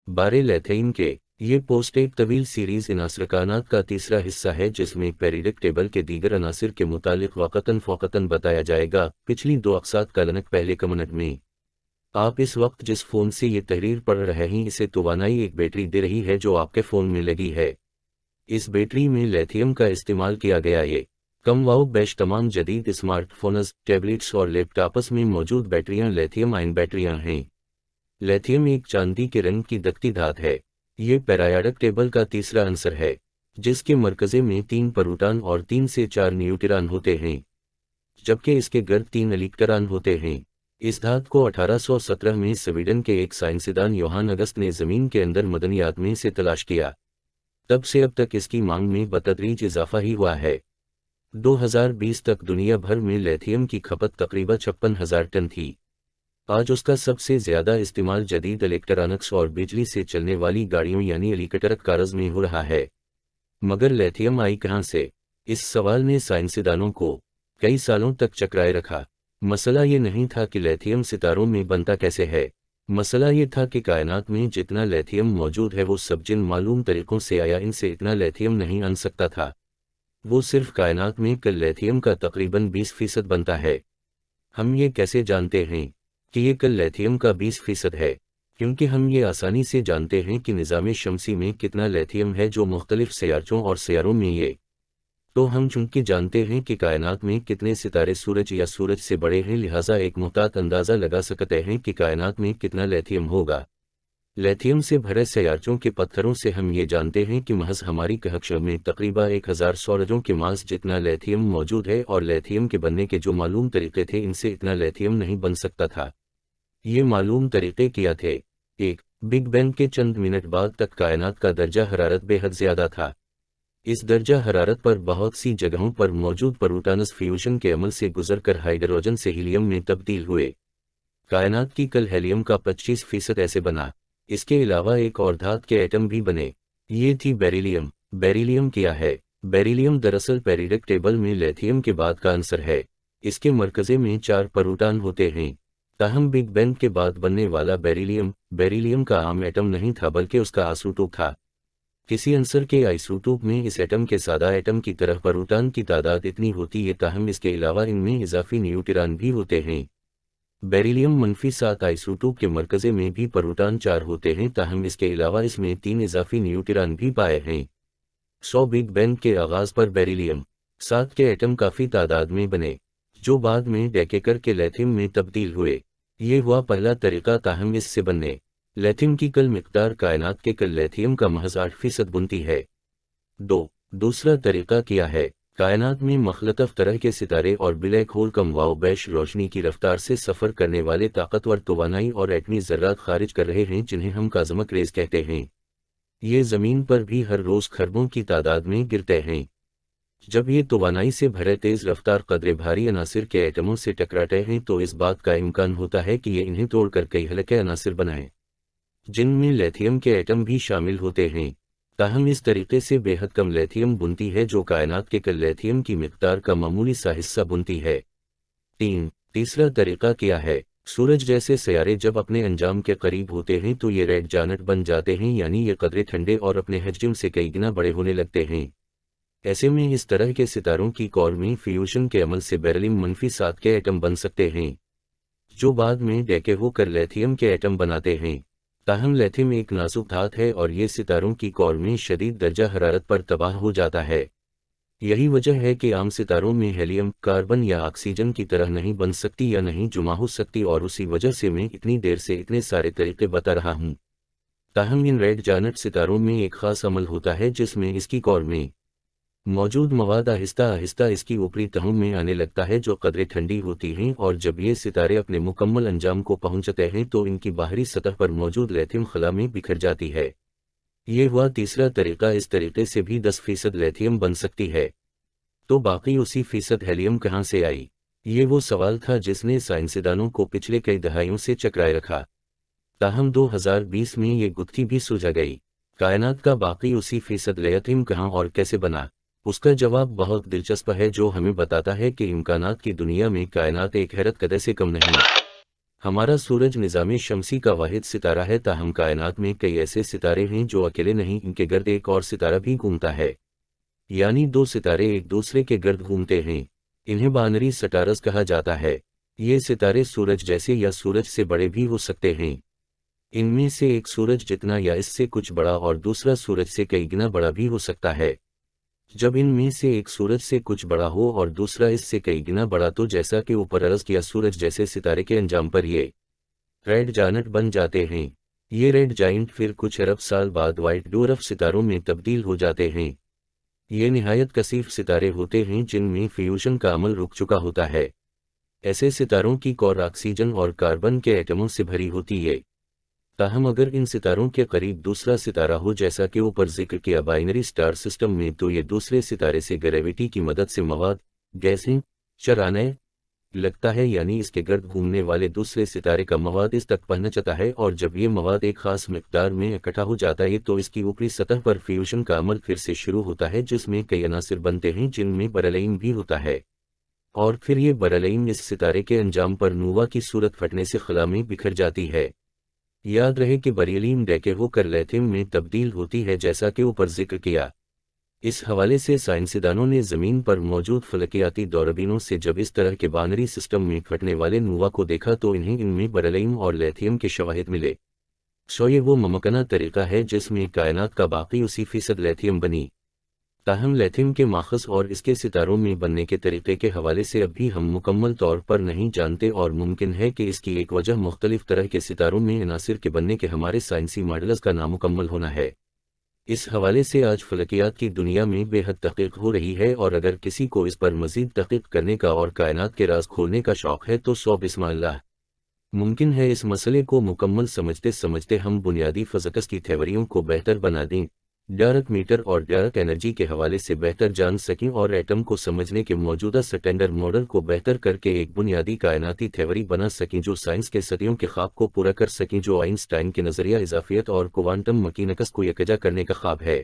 बारे लैथेइन के। ये पोस्ट एक तवील सीरीज इनासर कायनात का तीसरा हिस्सा है जिसमें पेरियोडिक टेबल के दीगर अनासिर के मुतालिक वक़्तन फ़ौक़तन बताया जाएगा। पिछली 2 अक़सात का लनक पहले कमिनट में। आप इस वक्त जिस फ़ोन से ये तहरीर पढ़ रहे हैं इसे तोवानाई एक बैटरी दे रही है जो आपके फ़ोन में लगी है। इस बैटरी में लिथियम का इस्तेमाल किया गया। ये कम वाउ बैश तमाम जदीद स्मार्टफोन्स, टैबलेट्स और लैपटॉप्स में मौजूद बैटरियां लिथियम आयन बैटरियां हैं। लिथियम एक चांदी के रंग की दकती धात है। ये पेरियोडिक टेबल का तीसरा अंसर है जिसके मरकज़े में 3 प्रोटॉन और 3 से 4 न्यूट्रॉन होते हैं, जबकि इसके गर्द 3 इलेक्ट्रॉन होते हैं। इस धात को 1817 में स्वीडन के एक साइंसदान योहान अगस्त ने ज़मीन के अंदर मदनियात में से तलाश किया। तब से अब तक इसकी मांग में बतदरीज इजाफा ही हुआ है। 2020 तक दुनिया भर में लिथियम की खपत तकरीबन 56,000 टन थी। आज उसका सबसे ज़्यादा इस्तेमाल जदीद इलेक्ट्रॉनिक्स और बिजली से चलने वाली गाड़ियों यानी इलेक्ट्रिक कार्स में हो रहा है। मगर लिथियम आई कहाँ से? इस सवाल ने साइंसदानों को कई सालों तक चकराए रखा। मसला ये नहीं था कि लिथियम सितारों में बनता कैसे है, मसला ये था कि कायनात में जितना लिथियम मौजूद है वो सब जिन मालूम तरीक़ों से आया इनसे इतना लिथियम नहीं आन सकता था। वो सिर्फ कायनात में कल लिथियम का तकरीबन 20% बनता है। हम ये कैसे जानते हैं कि ये कल लिथियम का 20% है? क्योंकि हम ये आसानी से जानते हैं कि निज़ाम शमसी में कितना लिथियम है जो मुख्तलिफ सयारचों और सयारों में ये। तो हम चूंकि जानते हैं कि कायनात में कितने सितारे सूरज या सूरज से बड़े हैं, लिहाजा एक मुहतात अंदाज़ा लगा सकते हैं कि कायनात में कितना लिथियम होगा। लिथियम से भरे सयारचों के पत्थरों से हम ये जानते हैं कि महज हमारी कहकशां में तकरीबन 1000 सूरजों के मास जितना लिथियम मौजूद है, और लिथियम के बनने के जो मालूम तरीक़े थे इनसे इतना लिथियम नहीं बन सकता था। ये मालूम तरीक़े क्या थे? 1. बिग बैंग के चंद मिनट बाद तक कायनात का दर्जा हरारत बेहद ज़्यादा था। इस दर्जा हरारत पर बहुत सी जगहों पर मौजूद प्रोटॉन्स फ्यूजन के अमल से गुजरकर हाइड्रोजन से हीलियम में तब्दील हुए। कायनात की कल हीलियम का 25% ऐसे बना। इसके अलावा एक और धात के एटम भी बने। ये थी बेरिलियम। बेरिलियम क्या है? बेरिलियम दरअसल पेरियोडिक टेबल में लिथियम के बाद का अंसर है। इसके मरकज़े में 4 प्रोटॉन होते हैं। ताहम बिग बैंग के बाद बनने वाला बेरिलियम का आम एटम नहीं था बल्कि उसका आइसोटोप था। किसी अंसर के आइसोटोप में इस एटम के सादा एटम की तरह प्रोटॉन की तादाद इतनी होती है, ताहम इसके अलावा इनमें इजाफी न्यूट्रॉन भी होते हैं। बेरिलियम -7 आइसोटोप के मरकज़े में भी प्रोटॉन 4 होते हैं, ताहम इसके अलावा इसमें 3 इजाफी न्यूट्रॉन भी पाए हैं। 100 बिग बैंग के आगाज़ पर बेरिलियम 7 के एटम काफ़ी तादाद में बने जो बाद में डैके करके लिथियम में तब्दील हुए। ये हुआ पहला तरीक़ा, ताहम इससे बनने लिथियम की कल मिक़दार कायनात के कल लिथियम का महज 8% बनती है। 2. दूसरा तरीक़ा क्या है? कायनात में मुख्तलिफ तरह के सितारे और ब्लैक होल कम वाओ बैश रोशनी की रफ्तार से सफ़र करने वाले ताकतवर तोवानाई और एटमी ज़र्रात खारिज कर रहे हैं जिन्हें हम काज़मिक रेज़ कहते हैं। ये ज़मीन पर भी हर रोज़ खरबों की तादाद में गिरते हैं। जब ये तोवानाई से भरे तेज़ रफ्तार कदरे भारी अनासिर के एटमों से टकराते हैं तो इस बात का इम्कान होता है कि ये इन्हें तोड़कर कई हल्के अनासिर बनाएं जिनमें लिथियम के एटम भी शामिल होते हैं। ताहम इस तरीके से बेहद कम लिथियम बुनती है जो कायनात के कल लिथियम की मिक़दार का मामूली सा हिस्सा बुनती है। 3. तीसरा तरीक़ा क्या है? सूरज जैसे सयारे जब अपने अंजाम के करीब होते हैं तो ये रेड जैनेट बन जाते हैं, यानी ये कदरे ठंडे और अपने हजम से कई गुना बड़े होने लगते हैं। ऐसे में इस तरह के सितारों की कोर में फ्यूजन के अमल से बेरिलियम -7 के एटम बन सकते हैं जो बाद में डैके होकर लिथियम के एटम बनाते हैं। ताहम लिथियम एक नाजुक धात है और ये सितारों की कोर में शदीद दर्जा हरारत पर तबाह हो जाता है। यही वजह है कि आम सितारों में हीलियम, कार्बन या ऑक्सीजन की तरह नहीं बन सकती या नहीं जुमा हो सकती, और उसी वजह से मैं इतनी देर से इतने सारे तरीक़े बता रहा हूँ। ताहम इन रेड जैनेट सितारों में एक ख़ास अमल होता है जिसमें इसकी कोर में मौजूद मवाद आहिस्ता आहिस्ता इसकी ऊपरी तहों में आने लगता है जो कदरे ठंडी होती हैं, और जब ये सितारे अपने मुकम्मल अंजाम को पहुंचते हैं तो इनकी बाहरी सतह पर मौजूद लिथियम खला में बिखर जाती है। ये हुआ तीसरा तरीक़ा। इस तरीक़े से भी 10% लिथियम बन सकती है। तो बाकी उसी फीसद हीलियम कहाँ से आई? ये वो सवाल था जिसने साइंसदानों को पिछले कई दहाइयों से चकराए रखा। ताहम 2020 में ये गुत्थी भी सुलझा गई। कायनात का बाकी उसी फीसद लिथियम कहाँ और कैसे बना? उसका जवाब बहुत दिलचस्प है जो हमें बताता है कि इम्कानात की दुनिया में कायनात एक हैरत कदर से कम नहीं। हमारा सूरज निज़ाम शमसी का वाहिद सितारा है, ताहम कायनात में कई ऐसे सितारे हैं जो अकेले नहीं, इनके गर्द एक और सितारा भी घूमता है, यानी दो सितारे एक दूसरे के गर्द घूमते हैं। इन्हें बाइनरी स्टार्स कहा जाता है। ये सितारे सूरज जैसे या सूरज से बड़े भी हो सकते हैं। इनमें से एक सूरज जितना या इससे कुछ बड़ा और दूसरा सूरज से कई गुना बड़ा भी हो सकता है। जब इनमें से एक सूरज से कुछ बड़ा हो और दूसरा इससे कई गुना बड़ा, तो जैसा कि ऊपर अर्ज किया, सूरज जैसे सितारे के अंजाम पर ये रेड जायंट बन जाते हैं। ये रेड जायंट फिर कुछ अरब साल बाद व्हाइट डोर्फ सितारों में तब्दील हो जाते हैं। ये निहायत कसीफ सितारे होते हैं जिनमें फ्यूजन का अमल रुक चुका होता है। ऐसे सितारों की कोर ऑक्सीजन और कार्बन के एटमों से भरी होती है। ताहम अगर इन सितारों के करीब दूसरा सितारा हो, जैसा कि ऊपर जिक्र किया बाइनरी स्टार सिस्टम में, तो ये दूसरे सितारे से ग्रेविटी की मदद से मवाद गैसें चराने लगता है, यानी इसके गर्द घूमने वाले दूसरे सितारे का मवाद इस तक पहुंचता है, और जब ये मवाद एक खास मिकदार में इकट्ठा हो जाता है तो इसकी ऊपरी सतह पर फ्यूजन का अमल फिर से शुरू होता है, जिसमें कई अनासिर बनते हैं जिनमें बरलईन भी होता है। और फिर ये बरलईन इस सितारे के अंजाम पर नोवा की सूरत फटने से खला में बिखर जाती है। याद रहे कि बरीलीन डैके होकर लेथियम में तब्दील होती है, जैसा कि ऊपर जिक्र किया। इस हवाले से साइंसदानों ने ज़मीन पर मौजूद फलकियाती दूरबीनों से जब इस तरह के बाइनरी सिस्टम में फटने वाले नोवा को देखा तो इन्हें इनमें बरलईन और लेथियम के शवाहिद मिले। सो ये वो मुमकिन तरीका है जिसमें कायनात का बाकी 80% लेथियम बनी। ताहम लेथियम के माखज़ और इसके सितारों में बनने के तरीक़े के हवाले से अब भी हम मुकम्मल तौर पर नहीं जानते, और मुमकिन है कि इसकी एक वजह मुख्तलिफ तरह के सितारों में अनासिर के बनने के हमारे साइंसी मॉडल्स का नामुकम्मल होना है। इस हवाले से आज फलकियात की दुनिया में बेहद तहक़ीक़ हो रही है, और अगर किसी को इस पर मज़ीद तहक़ीक़ करने का और कायनात के राज खोलने का शौक़ है तो सौ बिस्मिल्लाह। मुमकिन है इस मसले को मुकम्मल समझते समझते हम बुनियादी फ़िज़िक्स की थ्योरियों को बेहतर बना दें, डार्क मीटर और डार्क एनर्जी के हवाले से बेहतर जान सकें, और एटम को समझने के मौजूदा स्टैंडर्ड मॉडल को बेहतर करके एक बुनियादी कायनाती थ्योरी बना सकें जो साइंस के सदियों के ख्वाब को पूरा कर सकें, जो आइंस्टाइन के नज़रिया इजाफियत और क्वांटम मैकेनिक्स को यकजा करने का ख्वाब है।